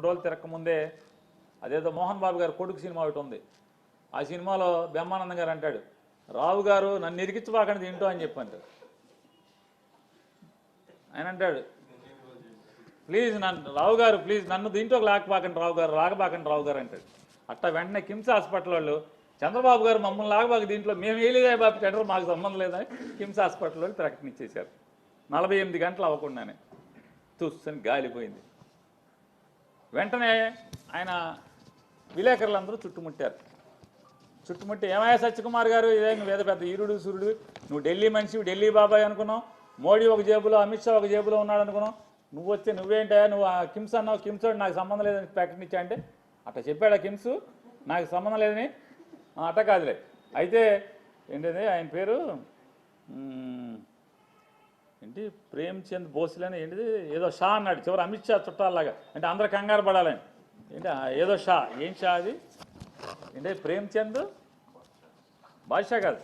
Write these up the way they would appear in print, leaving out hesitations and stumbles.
రోజులు తిరగకముందే అదేదో మోహన్ బాబు గారు కొడుకు సినిమా ఒకటి ఉంది. ఆ సినిమాలో బ్రహ్మానందం గారు అంటాడు, రావు గారు నన్ను ఇరికించబాకండి తింటూ అని చెప్పంటారు. ఆయన అంటాడు, ప్లీజ్ రావు గారు ప్లీజ్ నన్ను దీంట్లోకి లాగబాకండి రావు గారు అంటాడు. అట్టా వెంటనే కిమ్స్ హాస్పిటల్ వాళ్ళు చంద్రబాబు గారు మమ్మల్ని లాగబాక దీంట్లో మేము వేయలేదా బాబు టెండర్ మాకు సంబంధం లేదని కిమ్స్ హాస్పిటల్ వాళ్ళు ప్రకటన ఇచ్చేశారు. 48 గంటలు అవ్వకుండానే చూస్తని గాలిపోయింది. వెంటనే ఆయన విలేకరులందరూ చుట్టుముట్టారు. చుట్టుముట్టి ఏమయ్యా సత్యకుమార్ గారు, ఇదే నువ్వు ఏదో పెద్ద ఈరుడు సూర్యుడు, నువ్వు ఢిల్లీ మనిషి ఢిల్లీ బాబాయ్ అనుకున్నావు, మోడీ ఒక జేబులో అమిత్ షా ఒక జేబులో ఉన్నాడు అనుకున్నావు, నువ్వు వచ్చి నువ్వేంటా నువ్వు కిమ్స్ అన్నావు, కిమ్స్ నాకు సంబంధం లేదని ప్రకటించా అంటే అట్లా చెప్పాడా కిమ్స్ నాకు సంబంధం లేదని? అట్ట కాదులే. అయితే ఏంటది ఆయన పేరు ఏంటి ప్రేమ్చంద్ భోస్లేని ఏంటిది ఏదో షా అన్నాడు చివరి అమిత్ షా చుట్టాలలాగా, అంటే అందరూ కంగారు పడాలని. ఏంటి ఏదో షా, ఏం షా అది ఏంటి ప్రేమ్చంద్ బాద్షా కాదు,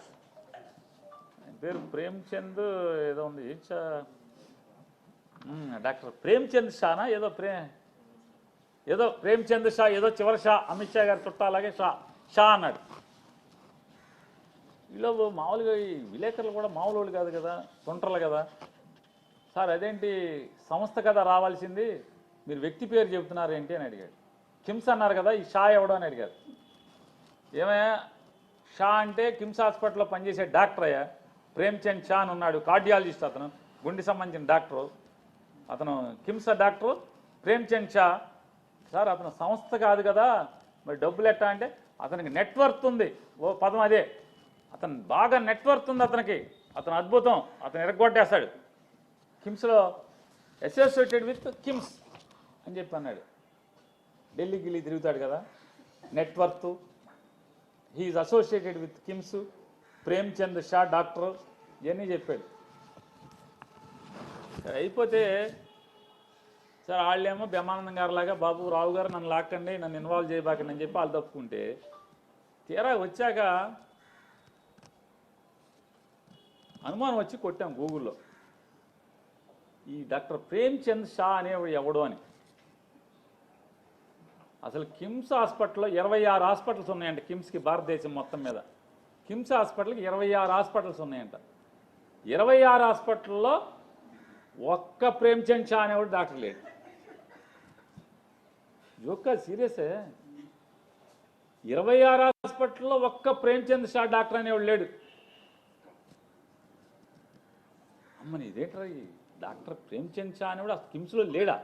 ఆయన పేరు ప్రేమ్చంద్ ఏదో ఉంది, ఏం షా డాక్టర్ ప్రేమ్చంద్ షానా ఏదో ఏదో ప్రేమ్చంద్ షా ఏదో చివరి షా అమిత్ షా గారు చుట్టాలాగే షా అన్నాడు. వీళ్ళు మామూలుగా ఈ విలేకరులు కూడా మామూలు వాళ్ళు కాదు కదా, తుంటర్లు కదా. సార్ అదేంటి సంస్థ కదా రావాల్సింది, మీరు వ్యక్తి పేరు చెబుతున్నారు ఏంటి అని అడిగాడు. కిమ్స్ అన్నారు కదా, ఈ షా ఎవడో అని అడిగారు. ఏమయ్యా షా అంటే కిమ్స్ హాస్పిటల్లో పనిచేసే డాక్టర్ అయ్యా, ప్రేమ్చంద్ షా అని ఉన్నాడు, కార్డియాలజిస్ట్, అతను గుండె సంబంధించిన డాక్టరు, అతను కిమ్స్ డాక్టరు ప్రేమ్చంద్ షా. సార్ అతను సంస్థ కాదు కదా, మరి డబ్బులు ఎట్టా అంటే అతనికి నెట్వర్క్ ఉంది, ఓ పదం అదే, అతను బాగా నెట్వర్క్ ఉంది అతనికి, అతను అద్భుతం, అతను ఎరగొట్టేస్తాడు, కిమ్స్లో అసోసియేటెడ్ విత్ కిమ్స్ అని చెప్పి అన్నాడు. ఢిల్లీకి వెళ్ళి తిరుగుతాడు కదా, network, he's associated with KIMS, Premchand Shah doctor, ఇవన్నీ చెప్పాడు. అయిపోతే సార్ వాళ్ళేమో బ్రహ్మానందం గారు లాగా బాబు రావు గారు నన్ను లాక్కండి, నన్ను ఇన్వాల్వ్ చేయబాకండి అని చెప్పి వాళ్ళు తప్పుకుంటే, తీరా వచ్చాక అనుమానం వచ్చి కొట్టాం గూగుల్లో, ఈ డాక్టర్ ప్రేమ్చంద్ షా అనేవాడు ఎవడు అని. అసలు కిమ్స్ హాస్పిటల్లో 26 హాస్పిటల్స్ ఉన్నాయంట కిమ్స్కి, భారతదేశం మొత్తం మీద కిమ్స్ హాస్పిటల్కి 26 హాస్పిటల్స్ ఉన్నాయంట. 26 హాస్పిటల్లో ఒక్క ప్రేమ్చంద్ షా అనేవాడు డాక్టర్ లేడు. జోక్ సీరియసే, 26 హాస్పిటల్లో ఒక్క ప్రేమ్చంద్ షా డాక్టర్ అనేవాడు లేడు. అమ్మని ఇదేంటారా, ఈ డాక్టర్ ప్రేమ్చంద్ షా అనేవాడు కిమ్స్లో లేడా?